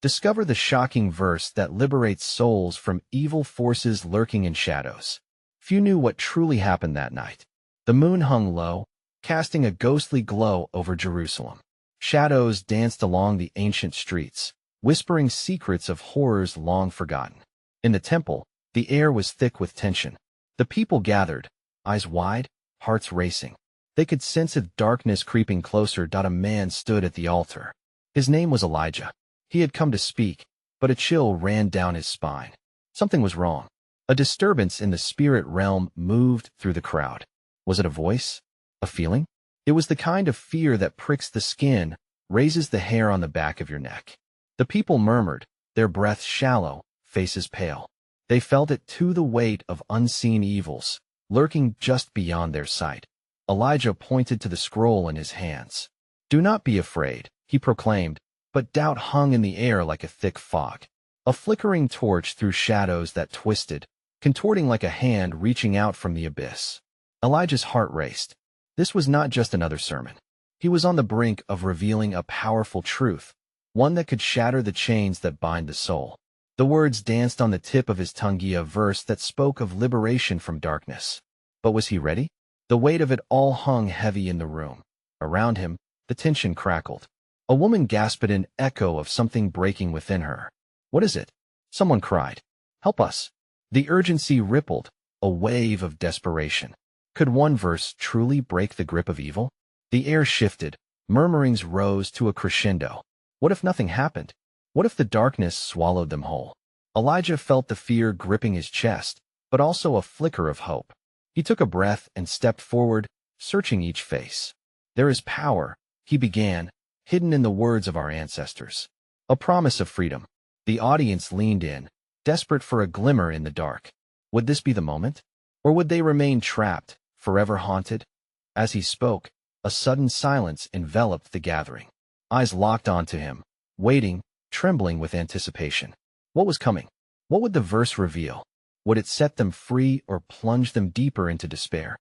Discover the shocking verse that liberates souls from evil forces lurking in shadows. Few knew what truly happened that night. The moon hung low, casting a ghostly glow over Jerusalem. Shadows danced along the ancient streets, whispering secrets of horrors long forgotten. In the temple, the air was thick with tension. The people gathered, eyes wide, hearts racing. They could sense a darkness creeping closer. A man stood at the altar. His name was Elijah. He had come to speak, but a chill ran down his spine. Something was wrong. A disturbance in the spirit realm moved through the crowd. Was it a voice? A feeling? It was the kind of fear that pricks the skin, raises the hair on the back of your neck. The people murmured, their breaths shallow, faces pale. They felt it too, the weight of unseen evils, lurking just beyond their sight. Elijah pointed to the scroll in his hands. "Do not be afraid," he proclaimed, but doubt hung in the air like a thick fog. A flickering torch threw shadows that twisted, contorting like a hand reaching out from the abyss. Elijah's heart raced. This was not just another sermon. He was on the brink of revealing a powerful truth, one that could shatter the chains that bind the soul. The words danced on the tip of his tongue, a verse that spoke of liberation from darkness. But was he ready? The weight of it all hung heavy in the room. Around him, the tension crackled. A woman gasped, an echo of something breaking within her. "What is it?" Someone cried. "Help us." The urgency rippled, a wave of desperation. Could one verse truly break the grip of evil? The air shifted, murmurings rose to a crescendo. What if nothing happened? What if the darkness swallowed them whole? Elijah felt the fear gripping his chest, but also a flicker of hope. He took a breath and stepped forward, searching each face. "There is power," he began, "hidden in the words of our ancestors. A promise of freedom." The audience leaned in, desperate for a glimmer in the dark. Would this be the moment? Or would they remain trapped, forever haunted? As he spoke, a sudden silence enveloped the gathering. Eyes locked onto him, waiting, trembling with anticipation. What was coming? What would the verse reveal? Would it set them free or plunge them deeper into despair?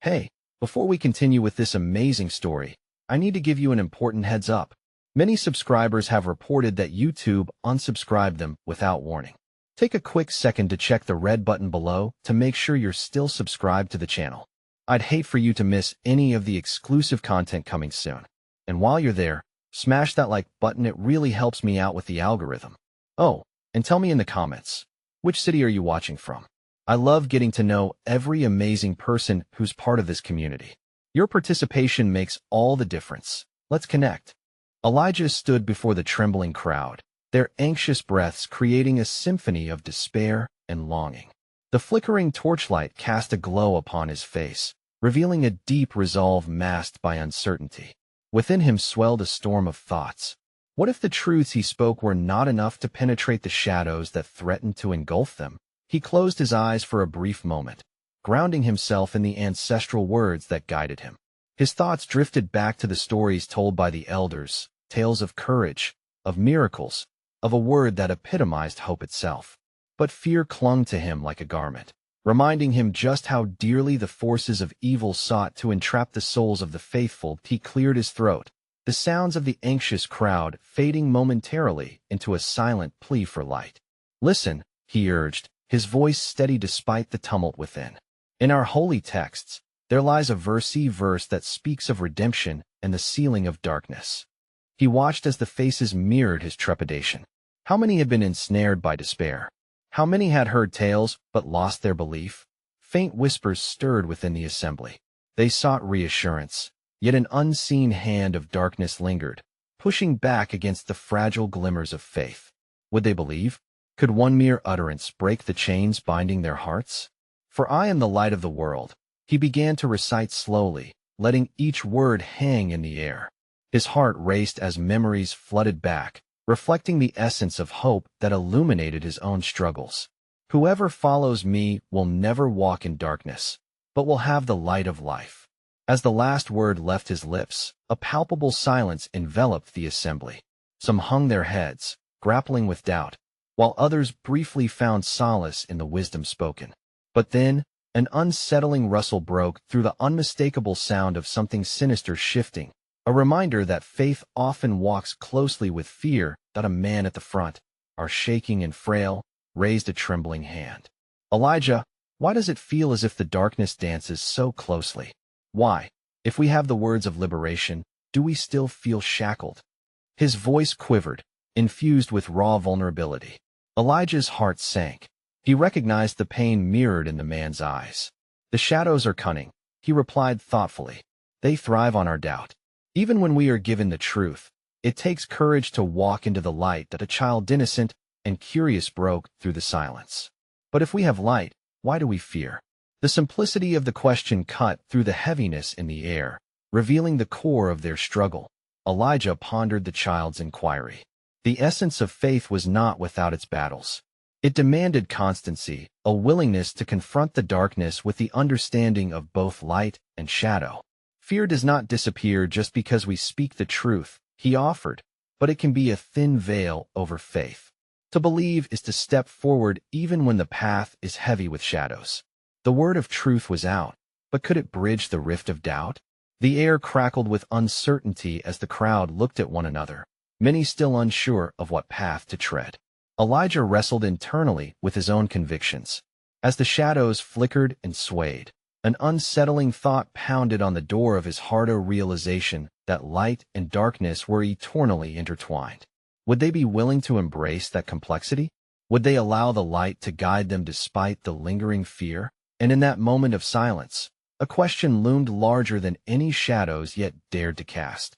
Hey, before we continue with this amazing story, I need to give you an important heads up. Many subscribers have reported that YouTube unsubscribed them without warning. Take a quick second to check the red button below to make sure you're still subscribed to the channel. I'd hate for you to miss any of the exclusive content coming soon. And while you're there, smash that like button. It really helps me out with the algorithm. Oh, and tell me in the comments, which city are you watching from? I love getting to know every amazing person who's part of this community. Your participation makes all the difference. Let's connect. Elijah stood before the trembling crowd, their anxious breaths creating a symphony of despair and longing. The flickering torchlight cast a glow upon his face, revealing a deep resolve masked by uncertainty. Within him swelled a storm of thoughts. What if the truths he spoke were not enough to penetrate the shadows that threatened to engulf them? He closed his eyes for a brief moment, grounding himself in the ancestral words that guided him. His thoughts drifted back to the stories told by the elders, tales of courage, of miracles, of a word that epitomized hope itself. But fear clung to him like a garment, reminding him just how dearly the forces of evil sought to entrap the souls of the faithful. He cleared his throat, the sounds of the anxious crowd fading momentarily into a silent plea for light. "Listen," he urged, his voice steady despite the tumult within. "In our holy texts, there lies a verse that speaks of redemption and the sealing of darkness." He watched as the faces mirrored his trepidation. How many had been ensnared by despair? How many had heard tales but lost their belief? Faint whispers stirred within the assembly. They sought reassurance, yet an unseen hand of darkness lingered, pushing back against the fragile glimmers of faith. Would they believe? Could one mere utterance break the chains binding their hearts? "For I am the light of the world," he began to recite slowly, letting each word hang in the air. His heart raced as memories flooded back, reflecting the essence of hope that illuminated his own struggles. "Whoever follows me will never walk in darkness, but will have the light of life." As the last word left his lips, a palpable silence enveloped the assembly. Some hung their heads, grappling with doubt, while others briefly found solace in the wisdom spoken. But then, an unsettling rustle broke through, the unmistakable sound of something sinister shifting, a reminder that faith often walks closely with fear that a man at the front, our shaking and frail, raised a trembling hand. Elijah, why does it feel as if the darkness dances so closely? Why, if we have the words of liberation, do we still feel shackled? His voice quivered, infused with raw vulnerability. Elijah's heart sank. He recognized the pain mirrored in the man's eyes. The shadows are cunning, he replied thoughtfully. They thrive on our doubt. Even when we are given the truth, it takes courage to walk into the light that a child innocent and curious broke through the silence. But if we have light, why do we fear? The simplicity of the question cut through the heaviness in the air, revealing the core of their struggle. Elijah pondered the child's inquiry. The essence of faith was not without its battles. It demanded constancy, a willingness to confront the darkness with the understanding of both light and shadow. Fear does not disappear just because we speak the truth, he offered, but it can be a thin veil over faith. To believe is to step forward even when the path is heavy with shadows. The word of truth was out, but could it bridge the rift of doubt? The air crackled with uncertainty as the crowd looked at one another, many still unsure of what path to tread. Elijah wrestled internally with his own convictions. As the shadows flickered and swayed, an unsettling thought pounded on the door of his heart, a realization that light and darkness were eternally intertwined. Would they be willing to embrace that complexity? Would they allow the light to guide them despite the lingering fear? And in that moment of silence, a question loomed larger than any shadows yet dared to cast.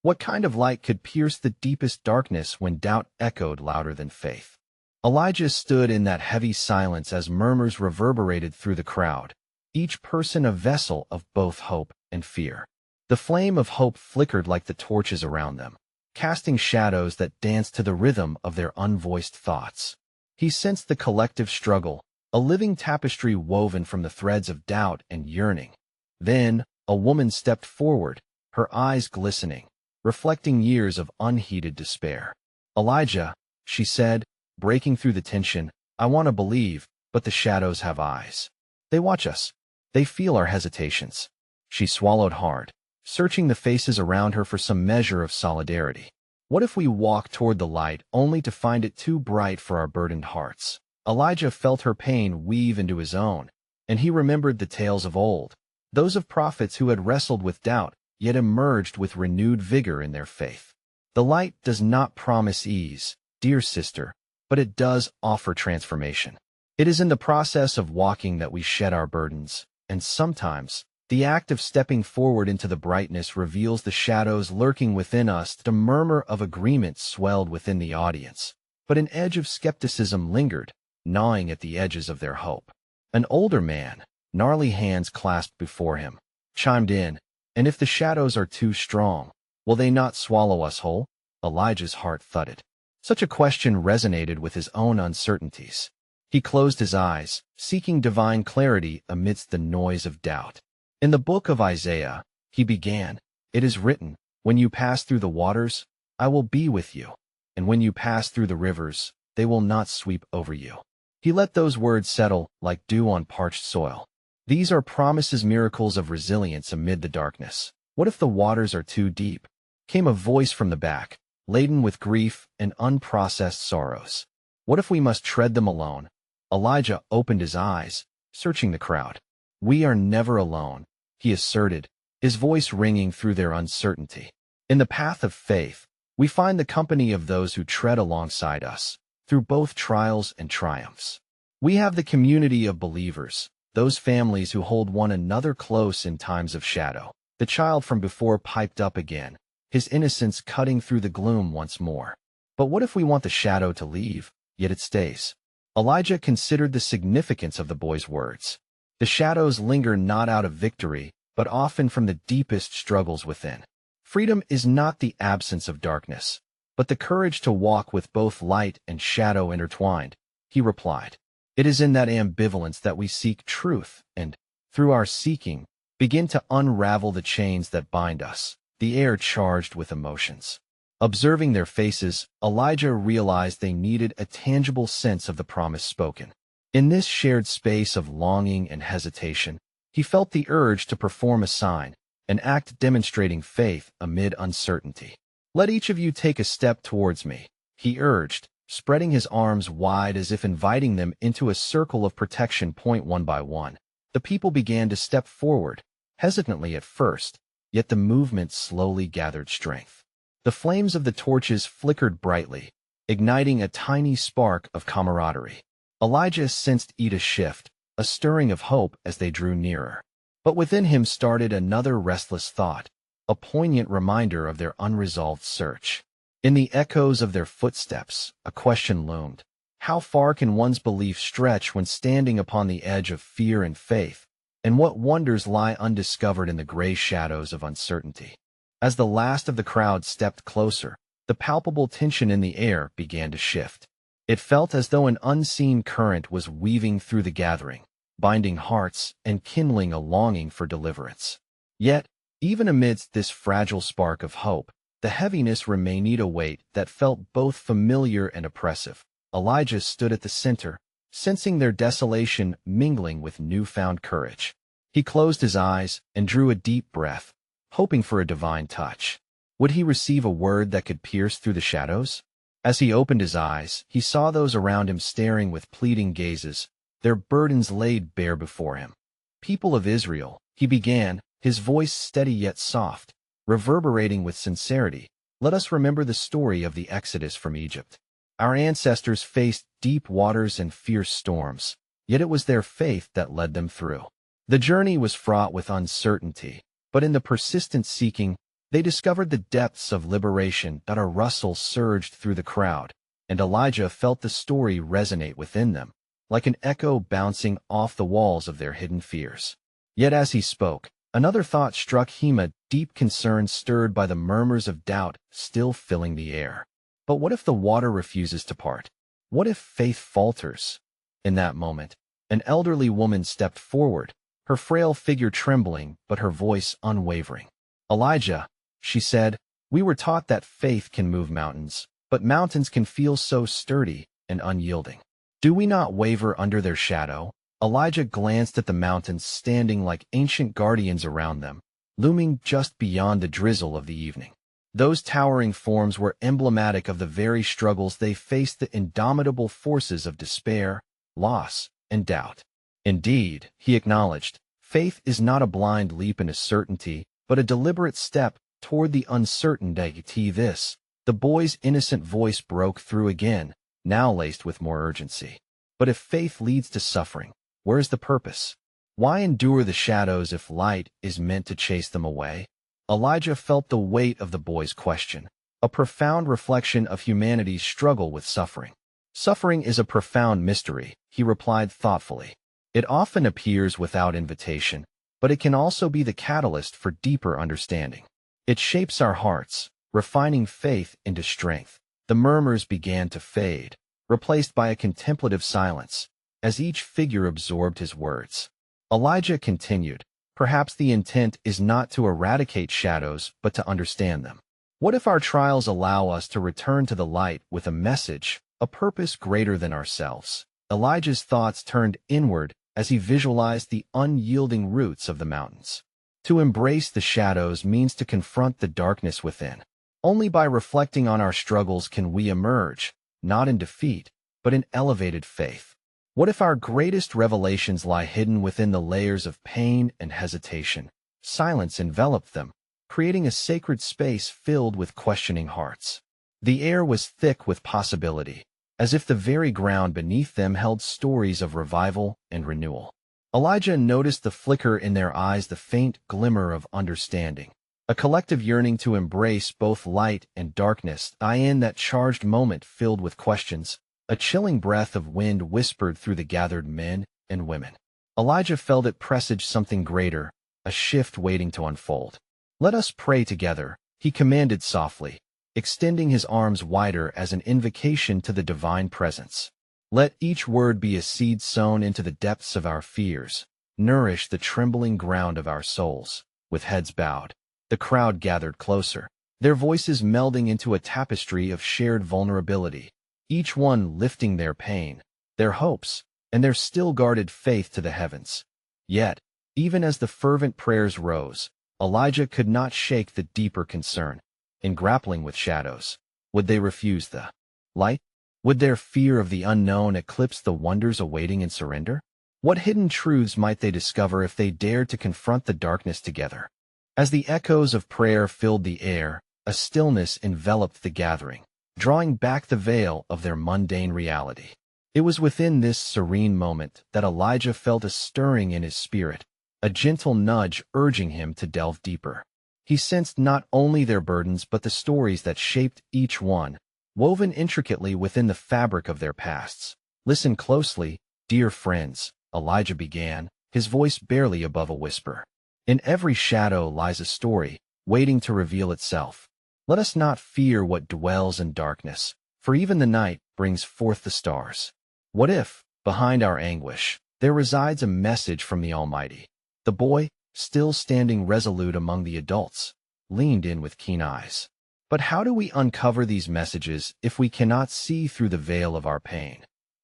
What kind of light could pierce the deepest darkness when doubt echoed louder than faith? Elijah stood in that heavy silence as murmurs reverberated through the crowd, each person a vessel of both hope and fear. The flame of hope flickered like the torches around them, casting shadows that danced to the rhythm of their unvoiced thoughts. He sensed the collective struggle, a living tapestry woven from the threads of doubt and yearning. Then, a woman stepped forward, her eyes glistening, reflecting years of unheeded despair. Elijah, she said, breaking through the tension, I want to believe, but the shadows have eyes. They watch us. They feel our hesitations. She swallowed hard, searching the faces around her for some measure of solidarity. What if we walk toward the light only to find it too bright for our burdened hearts? Elijah felt her pain weave into his own, and he remembered the tales of old, those of prophets who had wrestled with doubt, yet emerged with renewed vigor in their faith. The light does not promise ease, dear sister, but it does offer transformation. It is in the process of walking that we shed our burdens, and sometimes, the act of stepping forward into the brightness reveals the shadows lurking within us. The murmur of agreement swelled within the audience, but an edge of skepticism lingered, gnawing at the edges of their hope. An older man, gnarly hands clasped before him, chimed in, and if the shadows are too strong, will they not swallow us whole? Elijah's heart thudded. Such a question resonated with his own uncertainties. He closed his eyes, seeking divine clarity amidst the noise of doubt. In the book of Isaiah, he began, It is written, when you pass through the waters, I will be with you, and when you pass through the rivers, they will not sweep over you. He let those words settle like dew on parched soil. These are promises, miracles of resilience amid the darkness. What if the waters are too deep? Came a voice from the back, laden with grief and unprocessed sorrows. What if we must tread them alone? Elijah opened his eyes, searching the crowd. We are never alone, he asserted, his voice ringing through their uncertainty. In the path of faith, we find the company of those who tread alongside us, through both trials and triumphs. We have the community of believers, those families who hold one another close in times of shadow. The child from before piped up again, his innocence cutting through the gloom once more. But what if we want the shadow to leave, yet it stays? Elijah considered the significance of the boy's words. The shadows linger not out of victory, but often from the deepest struggles within. Freedom is not the absence of darkness, but the courage to walk with both light and shadow intertwined, he replied. It is in that ambivalence that we seek truth and, through our seeking, begin to unravel the chains that bind us. The air charged with emotions. Observing their faces, Elijah realized they needed a tangible sense of the promise spoken. In this shared space of longing and hesitation, he felt the urge to perform a sign, an act demonstrating faith amid uncertainty. Let each of you take a step towards me, he urged, spreading his arms wide as if inviting them into a circle of protection. One by one, the people began to step forward, hesitantly at first, yet the movement slowly gathered strength. The flames of the torches flickered brightly, igniting a tiny spark of camaraderie. Elijah sensed a shift, a stirring of hope as they drew nearer. But within him started another restless thought, a poignant reminder of their unresolved search. In the echoes of their footsteps, a question loomed. How far can one's belief stretch when standing upon the edge of fear and faith? And what wonders lie undiscovered in the gray shadows of uncertainty? As the last of the crowd stepped closer, the palpable tension in the air began to shift. It felt as though an unseen current was weaving through the gathering, binding hearts and kindling a longing for deliverance. Yet, even amidst this fragile spark of hope, the heaviness remained a weight that felt both familiar and oppressive. Elijah stood at the center, sensing their desolation mingling with newfound courage. He closed his eyes and drew a deep breath, hoping for a divine touch. Would he receive a word that could pierce through the shadows? As he opened his eyes, he saw those around him staring with pleading gazes, their burdens laid bare before him. People of Israel, he began, his voice steady yet soft, reverberating with sincerity, let us remember the story of the Exodus from Egypt. Our ancestors faced deep waters and fierce storms, yet it was their faith that led them through. The journey was fraught with uncertainty, but in the persistent seeking, they discovered the depths of liberation. A rustle surged through the crowd, and Elijah felt the story resonate within them, like an echo bouncing off the walls of their hidden fears. Yet as he spoke, another thought struck him, a deep concern stirred by the murmurs of doubt still filling the air. But what if the water refuses to part? What if faith falters? In that moment, an elderly woman stepped forward, her frail figure trembling but her voice unwavering. Elijah, she said, we were taught that faith can move mountains, but mountains can feel so sturdy and unyielding. Do we not waver under their shadow? Elijah glanced at the mountains standing like ancient guardians around them, looming just beyond the drizzle of the evening. Those towering forms were emblematic of the very struggles they faced, the indomitable forces of despair, loss, and doubt. Indeed, he acknowledged, faith is not a blind leap into certainty, but a deliberate step toward the uncertain. The boy's innocent voice broke through again, now laced with more urgency. But if faith leads to suffering, where's the purpose? Why endure the shadows if light is meant to chase them away? Elijah felt the weight of the boy's question, a profound reflection of humanity's struggle with suffering. Suffering is a profound mystery, he replied thoughtfully. It often appears without invitation, but it can also be the catalyst for deeper understanding. It shapes our hearts, refining faith into strength. The murmurs began to fade, replaced by a contemplative silence, as each figure absorbed his words. Elijah continued, perhaps the intent is not to eradicate shadows, but to understand them. What if our trials allow us to return to the light with a message, a purpose greater than ourselves? Elijah's thoughts turned inward as he visualized the unyielding roots of the mountains. To embrace the shadows means to confront the darkness within. Only by reflecting on our struggles can we emerge, not in defeat, but in elevated faith. What if our greatest revelations lie hidden within the layers of pain and hesitation? Silence enveloped them, creating a sacred space filled with questioning hearts. The air was thick with possibility, as if the very ground beneath them held stories of revival and renewal. Elijah noticed the flicker in their eyes, the faint glimmer of understanding, a collective yearning to embrace both light and darkness. In that charged moment filled with questions, a chilling breath of wind whispered through the gathered men and women. Elijah felt it presaged something greater, a shift waiting to unfold. Let us pray together, he commanded softly, extending his arms wider as an invocation to the divine presence. Let each word be a seed sown into the depths of our fears, nourish the trembling ground of our souls. With heads bowed, the crowd gathered closer, their voices melding into a tapestry of shared vulnerability, each one lifting their pain, their hopes, and their still guarded faith to the heavens. Yet, even as the fervent prayers rose, Elijah could not shake the deeper concern. In grappling with shadows, would they refuse the Light? Would their fear of the unknown eclipse the wonders awaiting in surrender? What hidden truths might they discover if they dared to confront the darkness together? As the echoes of prayer filled the air, a stillness enveloped the gathering, drawing back the veil of their mundane reality. It was within this serene moment that Elijah felt a stirring in his spirit, a gentle nudge urging him to delve deeper. He sensed not only their burdens but the stories that shaped each one, woven intricately within the fabric of their pasts. "Listen closely, dear friends," Elijah began, his voice barely above a whisper. "In every shadow lies a story, waiting to reveal itself. Let us not fear what dwells in darkness, for even the night brings forth the stars. What if, behind our anguish, there resides a message from the Almighty?" The boy, still standing resolute among the adults, leaned in with keen eyes. "But how do we uncover these messages if we cannot see through the veil of our pain?"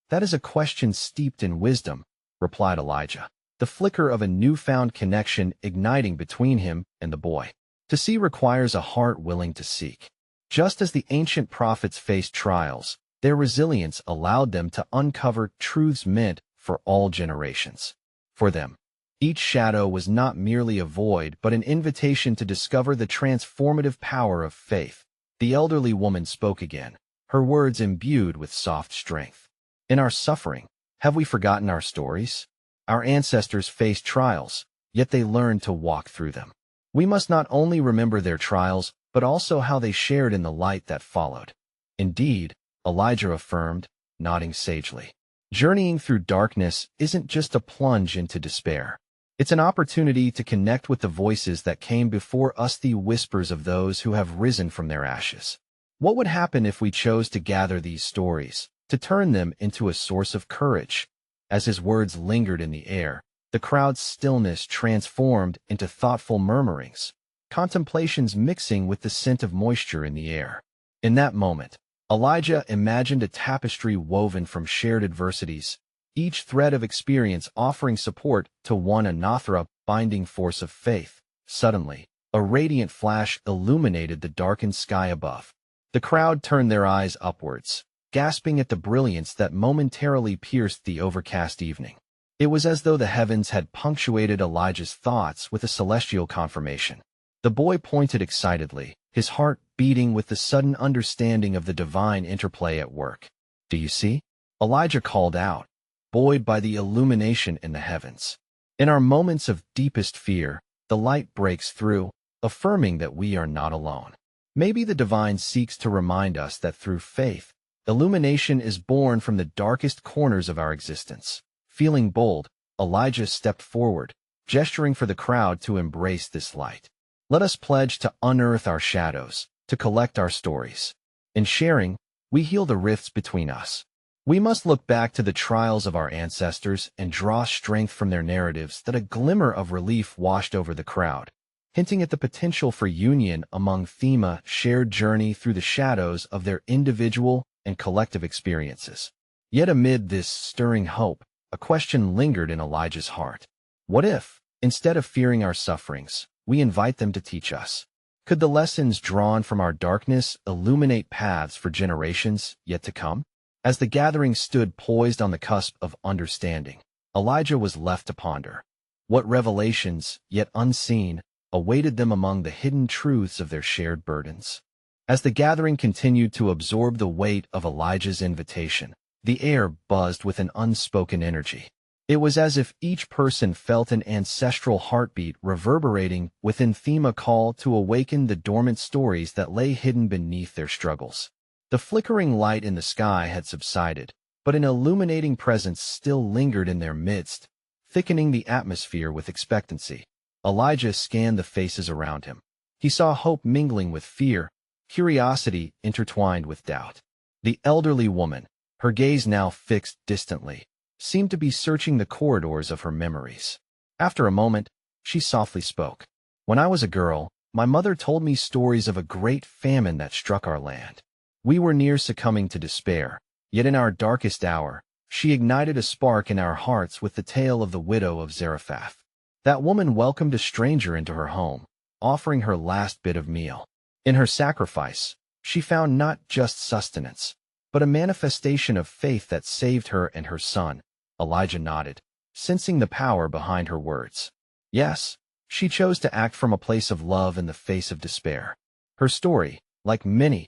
"That is a question steeped in wisdom," replied Elijah, the flicker of a newfound connection igniting between him and the boy. "To see requires a heart willing to seek. Just as the ancient prophets faced trials, their resilience allowed them to uncover truths meant for all generations. For them, each shadow was not merely a void but an invitation to discover the transformative power of faith." The elderly woman spoke again, her words imbued with soft strength. "In our suffering, have we forgotten our stories? Our ancestors faced trials, yet they learned to walk through them. We must not only remember their trials, but also how they shared in the light that followed." "Indeed," Elijah affirmed, nodding sagely. "Journeying through darkness isn't just a plunge into despair. It's an opportunity to connect with the voices that came before us, the whispers of those who have risen from their ashes. What would happen if we chose to gather these stories, to turn them into a source of courage?" As his words lingered in the air, the crowd's stillness transformed into thoughtful murmurings, contemplations mixing with the scent of moisture in the air. In that moment, Elijah imagined a tapestry woven from shared adversities, each thread of experience offering support to one another, binding force of faith. Suddenly, a radiant flash illuminated the darkened sky above. The crowd turned their eyes upwards, gasping at the brilliance that momentarily pierced the overcast evening. It was as though the heavens had punctuated Elijah's thoughts with a celestial confirmation. The boy pointed excitedly, his heart beating with the sudden understanding of the divine interplay at work. "Do you see?" Elijah called out, buoyed by the illumination in the heavens. "In our moments of deepest fear, the light breaks through, affirming that we are not alone. Maybe the divine seeks to remind us that through faith, illumination is born from the darkest corners of our existence." Feeling bold, Elijah stepped forward, gesturing for the crowd to embrace this light. "Let us pledge to unearth our shadows, to collect our stories. In sharing, we heal the rifts between us. We must look back to the trials of our ancestors and draw strength from their narratives." That a glimmer of relief washed over the crowd, hinting at the potential for union among Thema, shared journey through the shadows of their individual and collective experiences. Yet amid this stirring hope, a question lingered in Elijah's heart. What if, instead of fearing our sufferings, we invite them to teach us? Could the lessons drawn from our darkness illuminate paths for generations yet to come? As the gathering stood poised on the cusp of understanding, Elijah was left to ponder. What revelations, yet unseen, awaited them among the hidden truths of their shared burdens? As the gathering continued to absorb the weight of Elijah's invitation, the air buzzed with an unspoken energy. It was as if each person felt an ancestral heartbeat reverberating within them, a call to awaken the dormant stories that lay hidden beneath their struggles. The flickering light in the sky had subsided, but an illuminating presence still lingered in their midst, thickening the atmosphere with expectancy. Elijah scanned the faces around him. He saw hope mingling with fear, curiosity intertwined with doubt. The elderly woman, her gaze now fixed distantly, seemed to be searching the corridors of her memories. After a moment, she softly spoke. "When I was a girl, my mother told me stories of a great famine that struck our land. We were near succumbing to despair, yet in our darkest hour, she ignited a spark in our hearts with the tale of the widow of Zarephath. That woman welcomed a stranger into her home, offering her last bit of meal. In her sacrifice, she found not just sustenance, but a manifestation of faith that saved her and her son. Elijah nodded, sensing the power behind her words. Yes, she chose to act from a place of love in the face of despair. Her story, like many,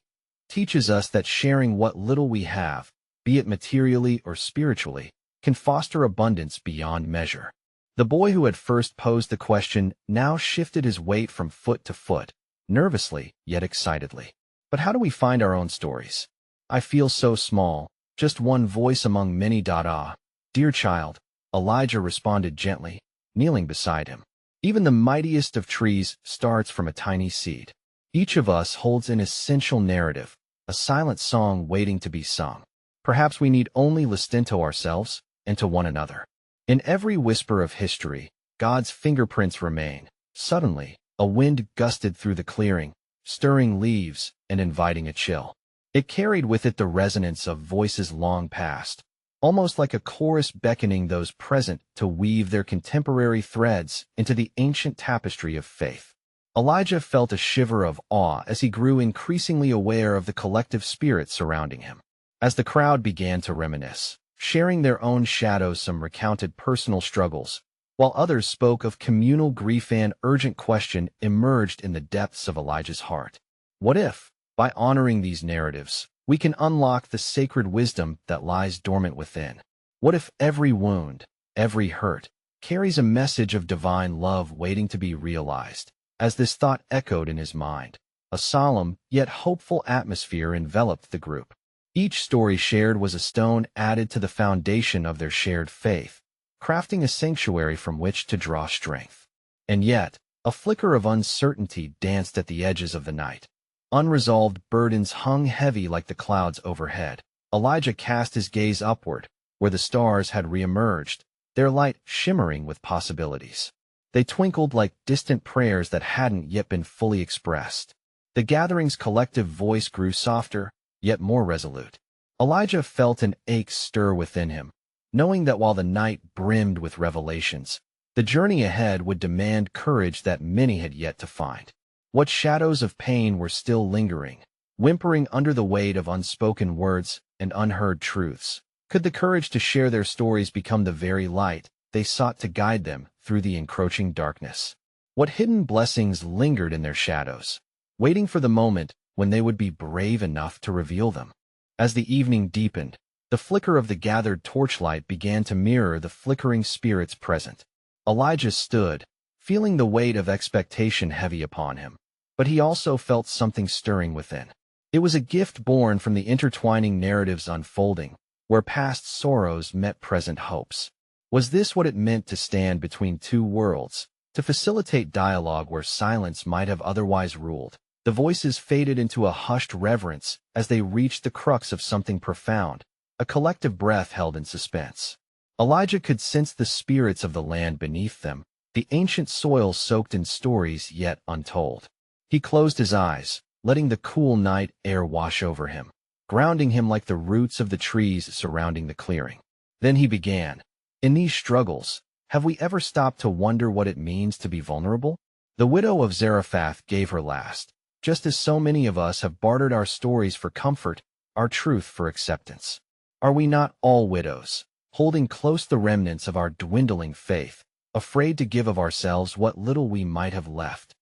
teaches us that sharing what little we have, be it materially or spiritually, can foster abundance beyond measure. The boy who had first posed the question now shifted his weight from foot to foot, nervously yet excitedly. But how do we find our own stories? I feel so small, just one voice among many. Dear child, Elijah responded gently, kneeling beside him. Even the mightiest of trees starts from a tiny seed. Each of us holds an essential narrative, a silent song waiting to be sung. Perhaps we need only listen to ourselves and to one another. In every whisper of history, God's fingerprints remain. Suddenly, a wind gusted through the clearing, stirring leaves and inviting a chill. It carried with it the resonance of voices long past, almost like a chorus beckoning those present to weave their contemporary threads into the ancient tapestry of faith. Elijah felt a shiver of awe as he grew increasingly aware of the collective spirit surrounding him. As the crowd began to reminisce, sharing their own shadows, some recounted personal struggles, while others spoke of communal grief, an urgent question emerged in the depths of Elijah's heart. What if, by honoring these narratives, we can unlock the sacred wisdom that lies dormant within? What if every wound, every hurt, carries a message of divine love waiting to be realized? As this thought echoed in his mind, a solemn yet hopeful atmosphere enveloped the group. Each story shared was a stone added to the foundation of their shared faith, crafting a sanctuary from which to draw strength. And yet, a flicker of uncertainty danced at the edges of the night. Unresolved burdens hung heavy like the clouds overhead. Elijah cast his gaze upward, where the stars had reemerged, their light shimmering with possibilities. They twinkled like distant prayers that hadn't yet been fully expressed. The gathering's collective voice grew softer, yet more resolute. Elijah felt an ache stir within him, knowing that while the night brimmed with revelations, the journey ahead would demand courage that many had yet to find. What shadows of pain were still lingering, whimpering under the weight of unspoken words and unheard truths? Could the courage to share their stories become the very light they sought to guide them through the encroaching darkness? What hidden blessings lingered in their shadows, waiting for the moment when they would be brave enough to reveal them? As the evening deepened, the flicker of the gathered torchlight began to mirror the flickering spirits present. Elijah stood, feeling the weight of expectation heavy upon him. But he also felt something stirring within. It was a gift born from the intertwining narratives unfolding, where past sorrows met present hopes. Was this what it meant to stand between two worlds, to facilitate dialogue where silence might have otherwise ruled? The voices faded into a hushed reverence as they reached the crux of something profound, a collective breath held in suspense. Elijah could sense the spirits of the land beneath them, the ancient soil soaked in stories yet untold. He closed his eyes, letting the cool night air wash over him, grounding him like the roots of the trees surrounding the clearing. Then he began. In these struggles, have we ever stopped to wonder what it means to be vulnerable? The widow of Zarephath gave her last, just as so many of us have bartered our stories for comfort, our truth for acceptance. Are we not all widows, holding close the remnants of our dwindling faith, afraid to give of ourselves what little we might have left?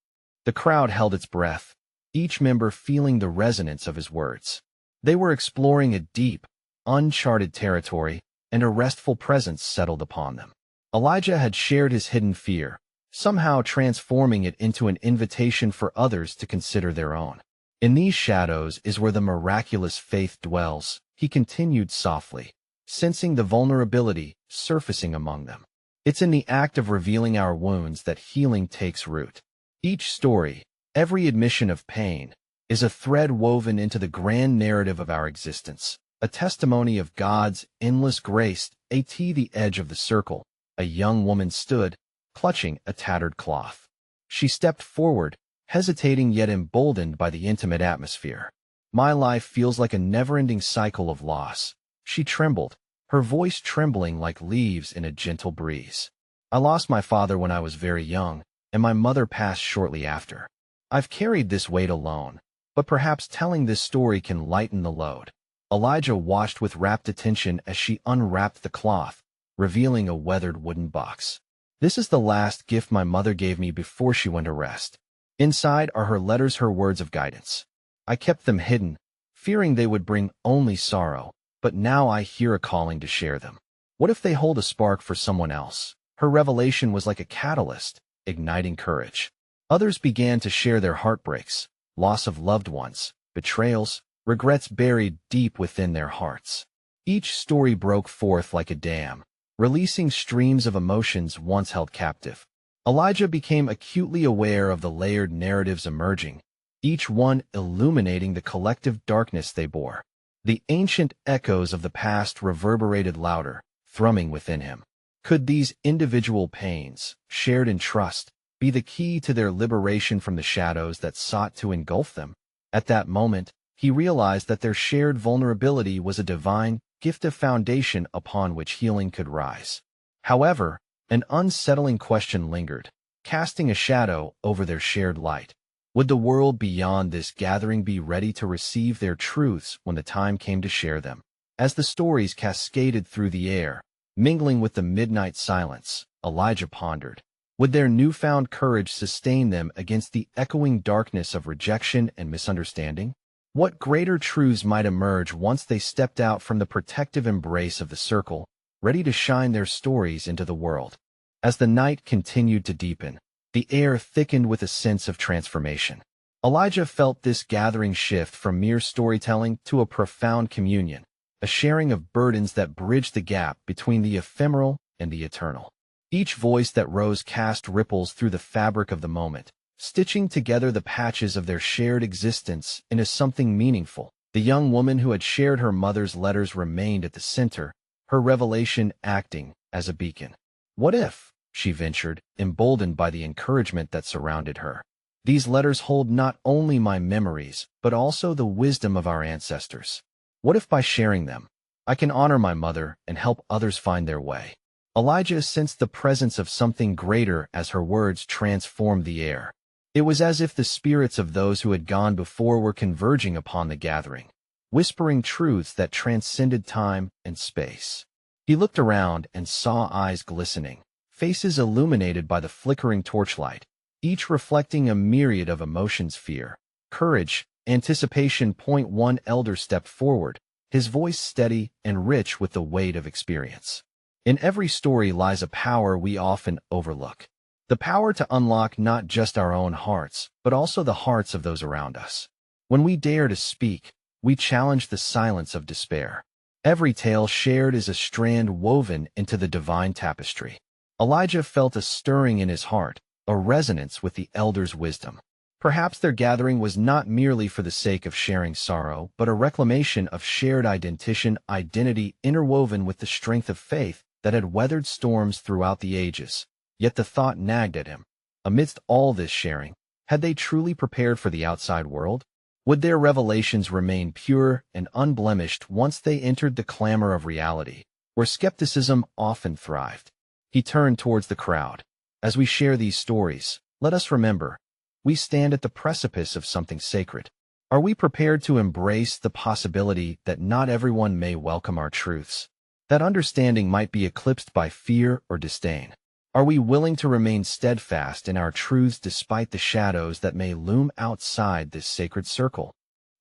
The crowd held its breath, each member feeling the resonance of his words. They were exploring a deep, uncharted territory, and a restful presence settled upon them. Elijah had shared his hidden fear, somehow transforming it into an invitation for others to consider their own. In these shadows is where the miraculous faith dwells, he continued softly, sensing the vulnerability surfacing among them. It's in the act of revealing our wounds that healing takes root. Each story, every admission of pain, is a thread woven into the grand narrative of our existence, a testimony of God's endless grace. At the edge of the circle, a young woman stood, clutching a tattered cloth. She stepped forward, hesitating yet emboldened by the intimate atmosphere. My life feels like a never-ending cycle of loss. She trembled, her voice trembling like leaves in a gentle breeze. I lost my father when I was very young, and my mother passed shortly after. I've carried this weight alone, but perhaps telling this story can lighten the load. Elijah watched with rapt attention as she unwrapped the cloth, revealing a weathered wooden box. "This is the last gift my mother gave me before she went to rest. Inside are her letters, her words of guidance. I kept them hidden, fearing they would bring only sorrow, but now I hear a calling to share them. What if they hold a spark for someone else?" Her revelation was like a catalyst, igniting courage. Others began to share their heartbreaks, loss of loved ones, betrayals, regrets buried deep within their hearts. Each story broke forth like a dam, releasing streams of emotions once held captive. Elijah became acutely aware of the layered narratives emerging, each one illuminating the collective darkness they bore. The ancient echoes of the past reverberated louder, thrumming within him. Could these individual pains, shared in trust, be the key to their liberation from the shadows that sought to engulf them? At that moment, he realized that their shared vulnerability was a divine, gifted foundation upon which healing could rise. However, an unsettling question lingered, casting a shadow over their shared light. Would the world beyond this gathering be ready to receive their truths when the time came to share them? As the stories cascaded through the air, mingling with the midnight silence, Elijah pondered. Would their newfound courage sustain them against the echoing darkness of rejection and misunderstanding? What greater truths might emerge once they stepped out from the protective embrace of the circle, ready to shine their stories into the world? As the night continued to deepen, the air thickened with a sense of transformation. Elijah felt this gathering shift from mere storytelling to a profound communion, a sharing of burdens that bridged the gap between the ephemeral and the eternal. Each voice that rose cast ripples through the fabric of the moment, stitching together the patches of their shared existence into something meaningful. The young woman who had shared her mother's letters remained at the center, her revelation acting as a beacon. "What if," she ventured, emboldened by the encouragement that surrounded her, "these letters hold not only my memories, but also the wisdom of our ancestors? What if by sharing them, I can honor my mother and help others find their way?" Elijah sensed the presence of something greater as her words transformed the air. It was as if the spirits of those who had gone before were converging upon the gathering, whispering truths that transcended time and space. He looked around and saw eyes glistening, faces illuminated by the flickering torchlight, each reflecting a myriad of emotions: fear, courage, anticipation. One elder stepped forward, his voice steady and rich with the weight of experience. "In every story lies a power we often overlook. The power to unlock not just our own hearts, but also the hearts of those around us. When we dare to speak, we challenge the silence of despair. Every tale shared is a strand woven into the divine tapestry." Elijah felt a stirring in his heart, a resonance with the elders' wisdom. Perhaps their gathering was not merely for the sake of sharing sorrow, but a reclamation of shared identity interwoven with the strength of faith that had weathered storms throughout the ages. Yet the thought nagged at him. Amidst all this sharing, had they truly prepared for the outside world? Would their revelations remain pure and unblemished once they entered the clamor of reality, where skepticism often thrived? He turned towards the crowd. "As we share these stories, let us remember, we stand at the precipice of something sacred. Are we prepared to embrace the possibility that not everyone may welcome our truths? That understanding might be eclipsed by fear or disdain. Are we willing to remain steadfast in our truths despite the shadows that may loom outside this sacred circle?"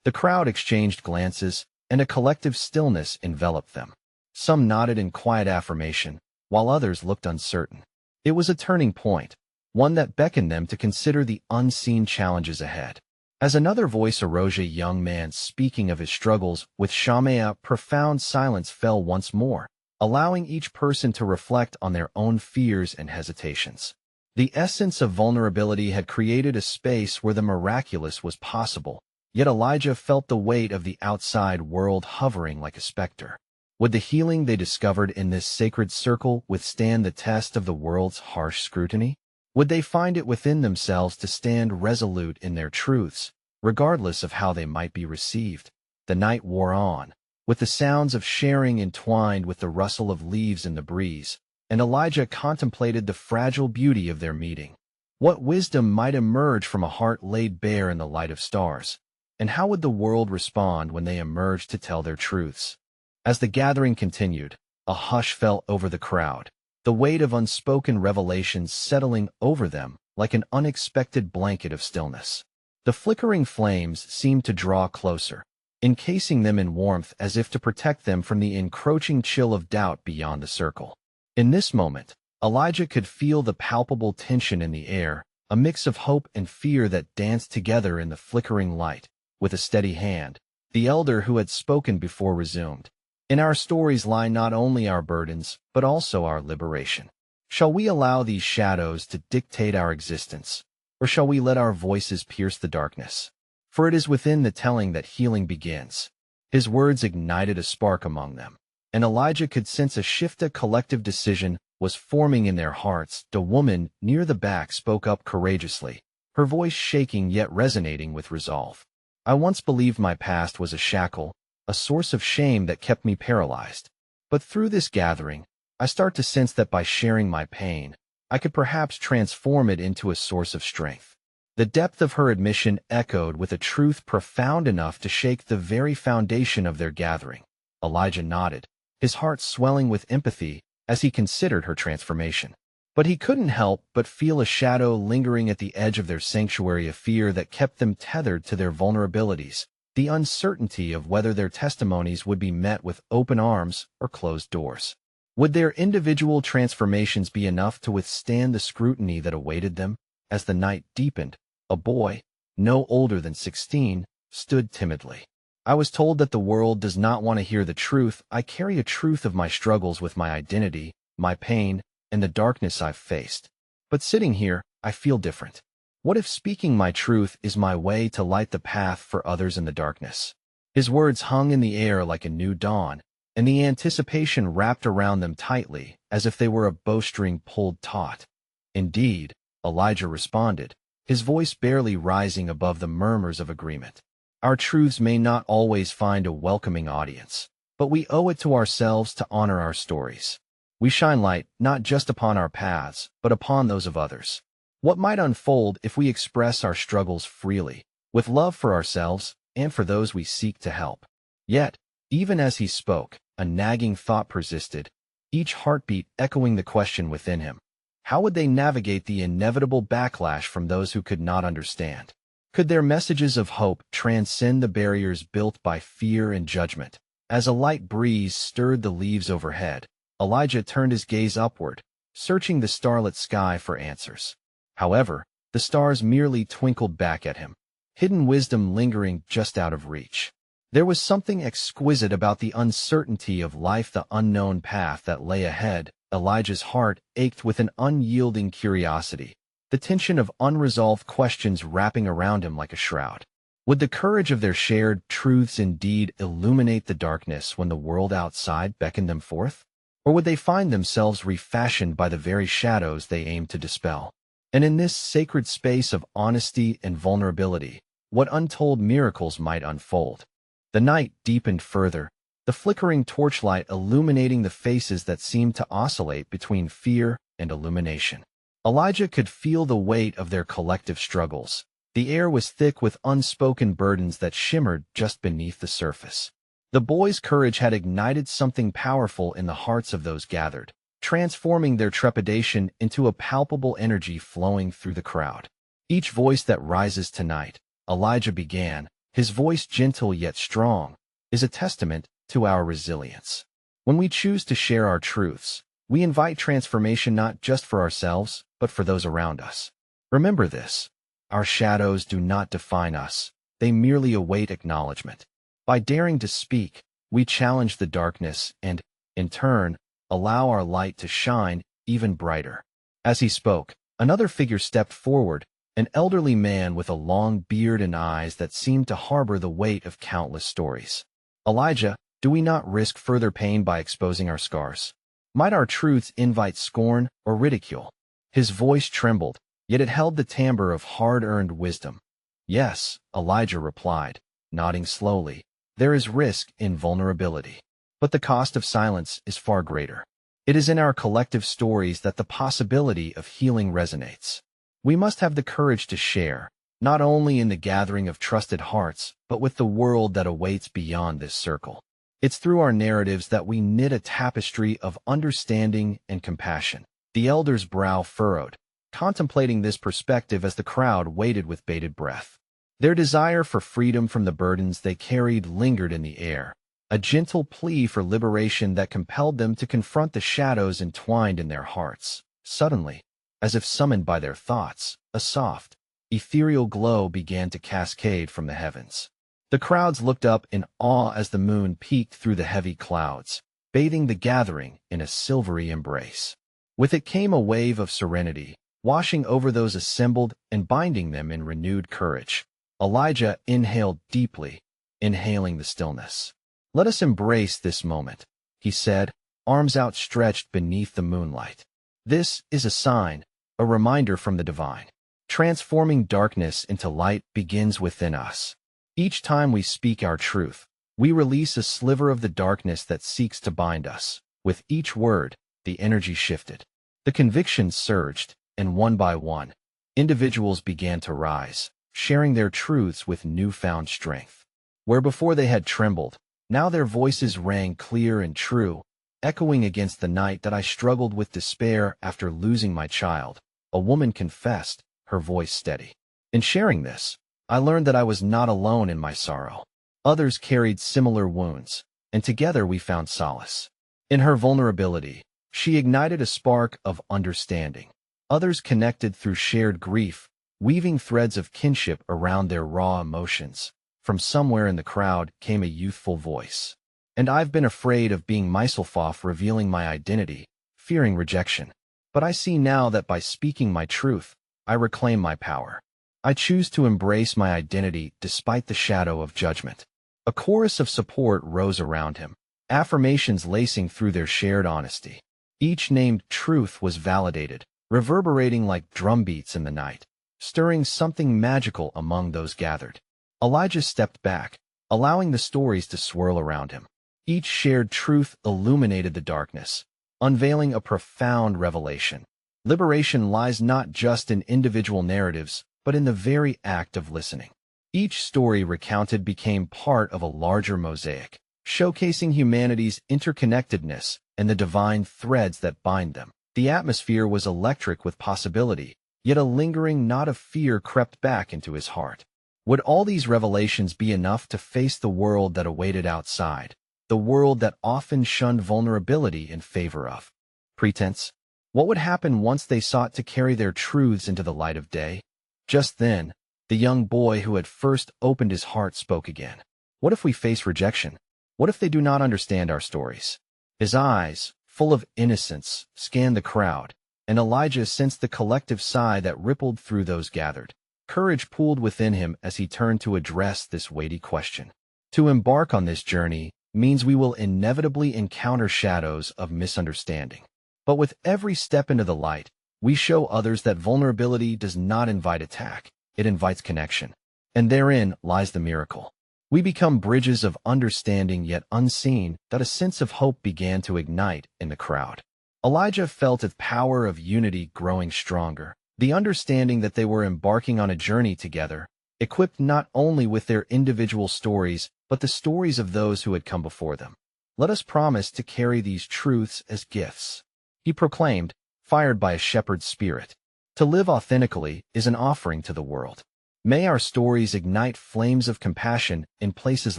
The crowd exchanged glances, and a collective stillness enveloped them. Some nodded in quiet affirmation, while others looked uncertain. It was a turning point, one that beckoned them to consider the unseen challenges ahead. As another voice arose, a young man speaking of his struggles with Shammah, profound silence fell once more, allowing each person to reflect on their own fears and hesitations. The essence of vulnerability had created a space where the miraculous was possible, yet Elijah felt the weight of the outside world hovering like a specter. Would the healing they discovered in this sacred circle withstand the test of the world's harsh scrutiny? Would they find it within themselves to stand resolute in their truths, regardless of how they might be received? The night wore on, with the sounds of sharing entwined with the rustle of leaves in the breeze, and Elijah contemplated the fragile beauty of their meeting. What wisdom might emerge from a heart laid bare in the light of stars? And how would the world respond when they emerged to tell their truths? As the gathering continued, a hush fell over the crowd, the weight of unspoken revelations settling over them like an unexpected blanket of stillness. The flickering flames seemed to draw closer, encasing them in warmth as if to protect them from the encroaching chill of doubt beyond the circle. In this moment, Elijah could feel the palpable tension in the air, a mix of hope and fear that danced together in the flickering light. With a steady hand, the elder who had spoken before resumed, "In our stories lie not only our burdens, but also our liberation. Shall we allow these shadows to dictate our existence, or shall we let our voices pierce the darkness? For it is within the telling that healing begins." His words ignited a spark among them, and Elijah could sense a shift. A collective decision was forming in their hearts. The woman near the back spoke up courageously, her voice shaking yet resonating with resolve. "I once believed my past was a shackle, a source of shame that kept me paralyzed. But through this gathering, I start to sense that by sharing my pain, I could perhaps transform it into a source of strength." The depth of her admission echoed with a truth profound enough to shake the very foundation of their gathering. Elijah nodded, his heart swelling with empathy as he considered her transformation. But he couldn't help but feel a shadow lingering at the edge of their sanctuary, of fear that kept them tethered to their vulnerabilities, the uncertainty of whether their testimonies would be met with open arms or closed doors. Would their individual transformations be enough to withstand the scrutiny that awaited them? As the night deepened, a boy, no older than 16, stood timidly. "I was told that the world does not want to hear the truth. I carry a truth of my struggles with my identity, my pain, and the darkness I've faced. But sitting here, I feel different. What if speaking my truth is my way to light the path for others in the darkness?" His words hung in the air like a new dawn, and the anticipation wrapped around them tightly, as if they were a bowstring pulled taut. "Indeed," Elijah responded, his voice barely rising above the murmurs of agreement. "Our truths may not always find a welcoming audience, but we owe it to ourselves to honor our stories. We shine light not just upon our paths, but upon those of others. What might unfold if we express our struggles freely, with love for ourselves and for those we seek to help?" Yet, even as he spoke, a nagging thought persisted, each heartbeat echoing the question within him. How would they navigate the inevitable backlash from those who could not understand? Could their messages of hope transcend the barriers built by fear and judgment? As a light breeze stirred the leaves overhead, Elijah turned his gaze upward, searching the starlit sky for answers. However, the stars merely twinkled back at him, hidden wisdom lingering just out of reach. There was something exquisite about the uncertainty of life, the unknown path that lay ahead. Elijah's heart ached with an unyielding curiosity, the tension of unresolved questions wrapping around him like a shroud. Would the courage of their shared truths indeed illuminate the darkness when the world outside beckoned them forth? Or would they find themselves refashioned by the very shadows they aimed to dispel? And in this sacred space of honesty and vulnerability, what untold miracles might unfold? The night deepened further, the flickering torchlight illuminating the faces that seemed to oscillate between fear and illumination. Elijah could feel the weight of their collective struggles. The air was thick with unspoken burdens that shimmered just beneath the surface. The boy's courage had ignited something powerful in the hearts of those gathered, transforming their trepidation into a palpable energy flowing through the crowd. "Each voice that rises tonight," Elijah began, his voice gentle yet strong, "is a testament to our resilience. When we choose to share our truths, we invite transformation not just for ourselves, but for those around us. Remember this: our shadows do not define us, they merely await acknowledgement. By daring to speak, we challenge the darkness and, in turn, allow our light to shine even brighter." As he spoke, another figure stepped forward, an elderly man with a long beard and eyes that seemed to harbor the weight of countless stories. "Elijah, do we not risk further pain by exposing our scars? Might our truths invite scorn or ridicule?" His voice trembled, yet it held the timbre of hard-earned wisdom. "Yes," Elijah replied, nodding slowly, "there is risk in vulnerability. But the cost of silence is far greater. It is in our collective stories that the possibility of healing resonates. We must have the courage to share, not only in the gathering of trusted hearts, but with the world that awaits beyond this circle. It's through our narratives that we knit a tapestry of understanding and compassion. The elder's brow furrowed, contemplating this perspective as the crowd waited with bated breath. Their desire for freedom from the burdens they carried lingered in the air, a gentle plea for liberation that compelled them to confront the shadows entwined in their hearts. Suddenly, as if summoned by their thoughts, a soft, ethereal glow began to cascade from the heavens. The crowds looked up in awe as the moon peeked through the heavy clouds, bathing the gathering in a silvery embrace. With it came a wave of serenity, washing over those assembled and binding them in renewed courage. Elijah inhaled deeply, inhaling the stillness. "Let us embrace this moment," he said, arms outstretched beneath the moonlight. "This is a sign, a reminder from the divine. Transforming darkness into light begins within us. Each time we speak our truth, we release a sliver of the darkness that seeks to bind us. With each word, the energy shifted. The convictions surged, and one by one, individuals began to rise, sharing their truths with newfound strength. Where before they had trembled, now their voices rang clear and true, echoing against the night that I struggled with despair after losing my child. A woman confessed, her voice steady. In sharing this, I learned that I was not alone in my sorrow. Others carried similar wounds, and together we found solace. In her vulnerability, she ignited a spark of understanding. Others connected through shared grief, weaving threads of kinship around their raw emotions. From somewhere in the crowd came a youthful voice. "And I've been afraid of being myself, revealing my identity, fearing rejection. But I see now that by speaking my truth, I reclaim my power. I choose to embrace my identity despite the shadow of judgment." A chorus of support rose around him, affirmations lacing through their shared honesty. Each named truth was validated, reverberating like drumbeats in the night, stirring something magical among those gathered. Elijah stepped back, allowing the stories to swirl around him. Each shared truth illuminated the darkness, unveiling a profound revelation. Liberation lies not just in individual narratives, but in the very act of listening. Each story recounted became part of a larger mosaic, showcasing humanity's interconnectedness and the divine threads that bind them. The atmosphere was electric with possibility, yet a lingering knot of fear crept back into his heart. Would all these revelations be enough to face the world that awaited outside, the world that often shunned vulnerability in favor of pretense? What would happen once they sought to carry their truths into the light of day? Just then, the young boy who had first opened his heart spoke again. "What if we face rejection? What if they do not understand our stories?" His eyes, full of innocence, scanned the crowd, and Elijah sensed the collective sigh that rippled through those gathered. Courage pooled within him as he turned to address this weighty question. To embark on this journey means we will inevitably encounter shadows of misunderstanding. But with every step into the light, we show others that vulnerability does not invite attack, it invites connection. And therein lies the miracle. We become bridges of understanding yet unseen that a sense of hope began to ignite in the crowd. Elijah felt the power of unity growing stronger. The understanding that they were embarking on a journey together, equipped not only with their individual stories, but the stories of those who had come before them. "Let us promise to carry these truths as gifts," he proclaimed, fired by a shepherd's spirit. "To live authentically is an offering to the world. May our stories ignite flames of compassion in places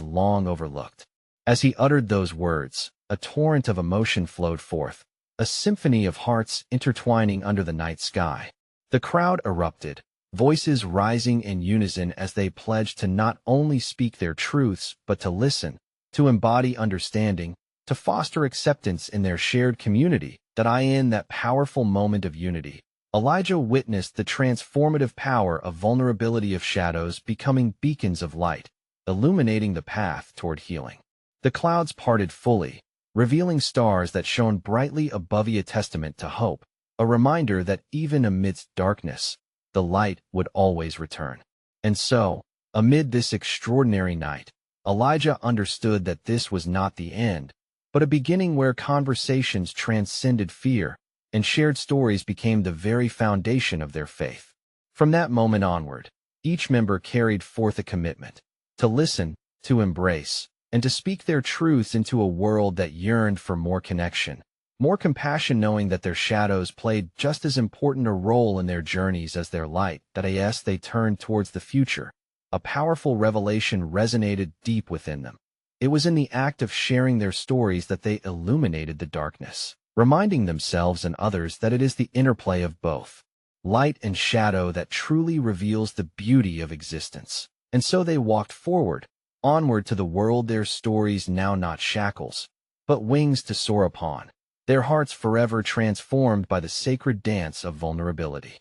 long overlooked." As he uttered those words, a torrent of emotion flowed forth, a symphony of hearts intertwining under the night sky. The crowd erupted, voices rising in unison as they pledged to not only speak their truths, but to listen, to embody understanding, to foster acceptance in their shared community. In that powerful moment of unity, Elijah witnessed the transformative power of vulnerability of shadows becoming beacons of light, illuminating the path toward healing. The clouds parted fully, revealing stars that shone brightly above, a testament to hope, a reminder that even amidst darkness, the light would always return. And so, amid this extraordinary night, Elijah understood that this was not the end, but a beginning where conversations transcended fear, and shared stories became the very foundation of their faith. From that moment onward, Each member carried forth a commitment to listen, to embrace, and to speak their truths into a world that yearned for more connection, more compassion, knowing that their shadows played just as important a role in their journeys as their light, that as they turned towards the future. A powerful revelation resonated deep within them. It was in the act of sharing their stories that they illuminated the darkness, reminding themselves and others that it is the interplay of both light and shadow that truly reveals the beauty of existence. And so they walked forward, onward to the world, their stories now not shackles, but wings to soar upon, their hearts forever transformed by the sacred dance of vulnerability.